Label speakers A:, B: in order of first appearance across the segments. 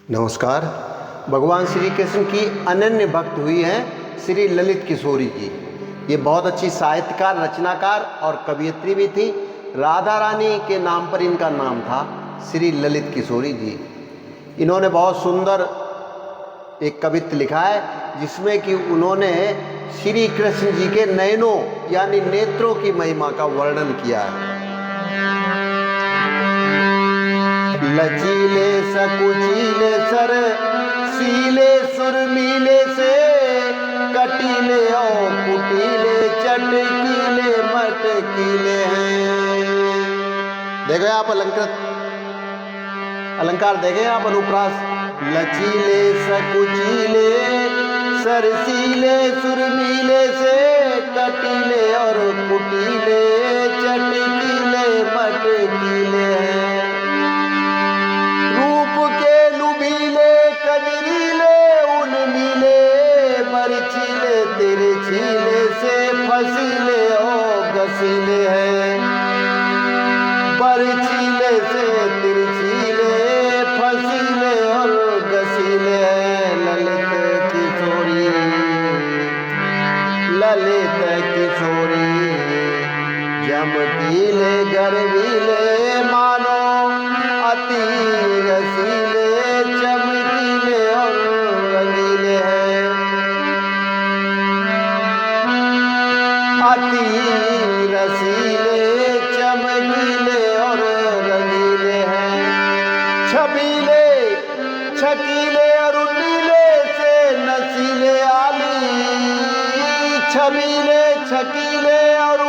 A: नमस्कार। भगवान श्री कृष्ण की अनन्य भक्त हुई हैं श्री ललित किशोरी जी। ये बहुत अच्छी साहित्यकार, रचनाकार और कवियत्री भी थी। राधा रानी के नाम पर इनका नाम था, श्री ललित किशोरी जी। इन्होंने बहुत सुंदर एक कवित्व लिखा है जिसमें कि उन्होंने श्री कृष्ण जी के नयनों यानी नेत्रों की महिमा का वर्णन किया है। लचीले सकुचीले सर सीले सुरमीले से कटीले और कुटीले चटकीले मटकीले हैं। देखो आप अलंकार देखें आप अनुप्रास। लचीले सकुचीले सरसीले सुरमीले से कटीले और कुटीले चटकीले मटकीले हैं। तिरछीले से फसीले और गसीले हैं। बरछीले से तिरछीले फसीले और गसीले हैं। ललित किशोरी जमकीले गर्वीले मानो अति रसीले चमकीले और रंगीले हैं। अति रसीले चमकीले और रंगीले हैं। छबीले छकीले और नीले से नसीले आली। छबीले छकीले और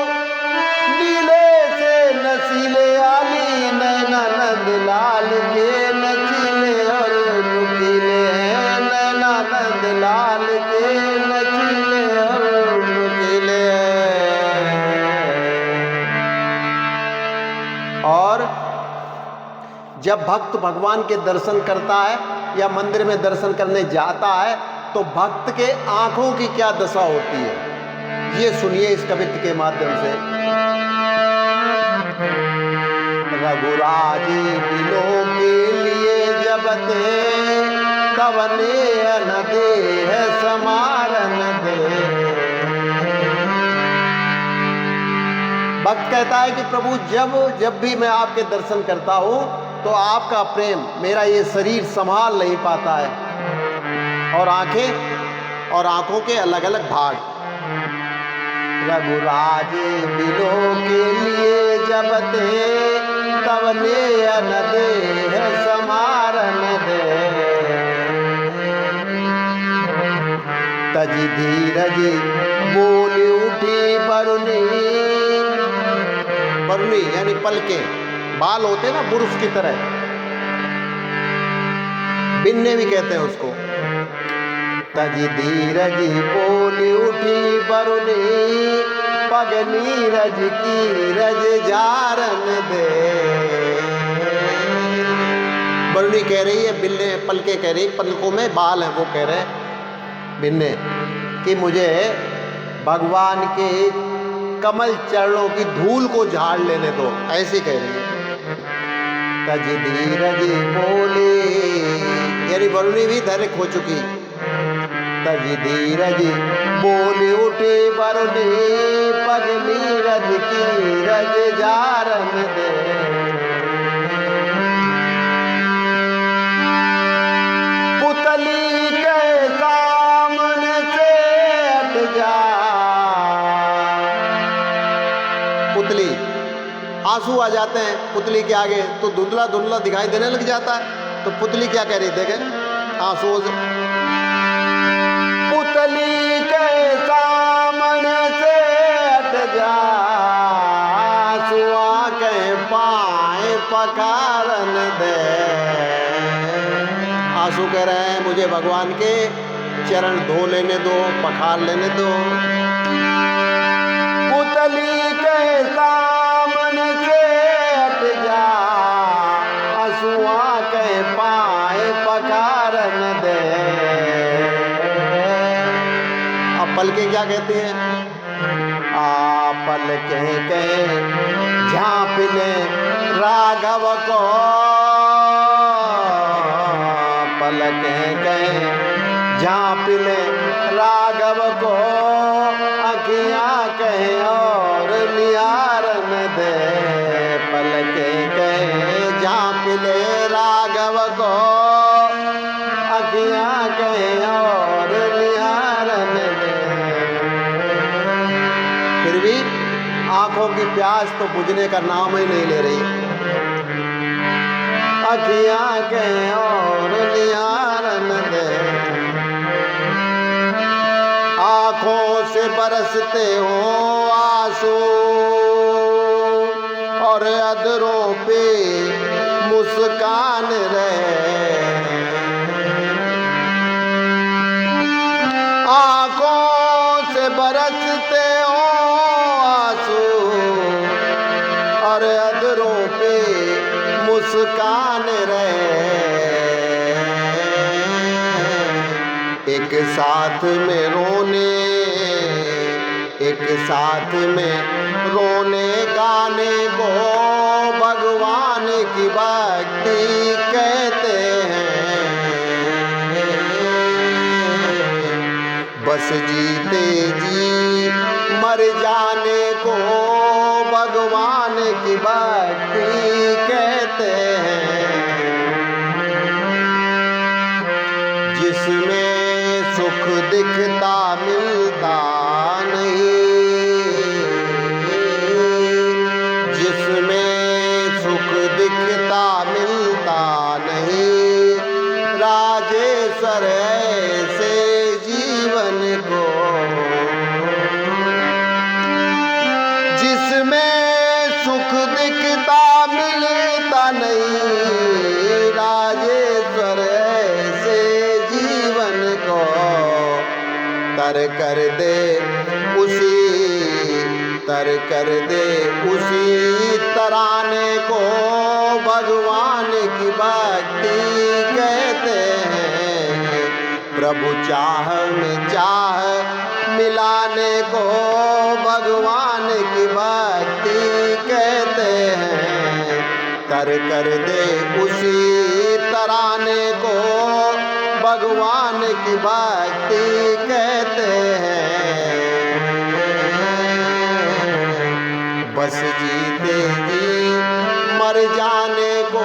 A: नीले से नसीले आली। नैना नंद लाल के नचीले और नुकीले हैं। नैना नंद लाल के नचीले और नुकीले हैं। और जब भक्त भगवान के दर्शन करता है या मंदिर में दर्शन करने जाता है तो भक्त के आंखों की क्या दशा होती है, ये सुनिए इस कवित्व के माध्यम से। रघुराज बिलों के लिए जब ते तब नेयन देह समारन दे। भक्त कहता है कि प्रभु जब भी मैं आपके दर्शन करता हूं तो आपका प्रेम मेरा ये शरीर संभाल नहीं पाता है। और आंखों के अलग अलग भाग। रघुराज बिलों के लिए जब ते तब नेयन देह समारन दे। तज धीरज बोल उठी बरुनी। बरुनी यानी पलके, बाल होते ना पुरुष की तरह, बिन्ने भी कहते हैं उसको। तज धीरज बोल उठी बरुनी पग नीरज की रज जारन दे। बरुनी कह रही है, बिन्ने पलके कह रही, पलकों में बाल हैं, वो कह रहे हैं बिन्ने कि मुझे भगवान के कमल चरणों की धूल को झाड़ लेने दो, ऐसी कह रही है। तज धीरज बोले यानी बरुनी भी धैर्य खो चुकी। तज धीरज बोल उठे बरुनी पग नीरज की रज जारन दे। पुतली के सामने से हट जा। पुतली, आंसू आ जाते हैं पुतली के आगे तो धुंधला धुंधला दिखाई देने लग जाता है। तो पुतली क्या कह रही, देखें आंसू से। पुतली के सामने से हट जा। आंसुआ के पाए पखारन दे। आंसू कह रहे हैं मुझे भगवान के चरण धो लेने दो, पखार लेने दो। पुतली के सामने से हट जा। आंसुआ के पाए पखारन दे। अब पलके क्या कहती हैं? आ पलके के झांप ले राघव को पलकें कहें झाँप ले राघव को, अखियाँ कहें और निहारन दे। पलकें कहें झाँप ले राघव को, अखियाँ कहें और निहारन दे। फिर भी आंखों की प्यास तो बुझने का नाम ही नहीं ले रही। अखियाँ कहें और निहारन दे। आंखों से बरसते हो आंसू और अधरों पे मुस्कान रहे। आंखों से बरसते हो आंसू और अधरों पे मुस्कान रहे। एक साथ में रोने, एक साथ में रोने गाने को भगवान की भक्ति कहते हैं। बस जीते जी मर जाने को भगवान की भक्ति कहते हैं। जिसमें सुख दिखता मिलता नहीं, जिसमें सुख दिखता मिलता नहीं, राजेश्वर ऐसे जीवन को। जिसमें सुख दिखता मिलता नहीं, राजेश्वर ऐसे जीवन को तर कर दे उसी तराने को भगवान की भक्ति कहते हैं। प्रभु चाह में चाह मिलाने को भगवान की भक्ति कहते हैं। तर कर दे उसी तराने को भगवान की भक्ति कहते हैं। बस जीते जी मर जाने को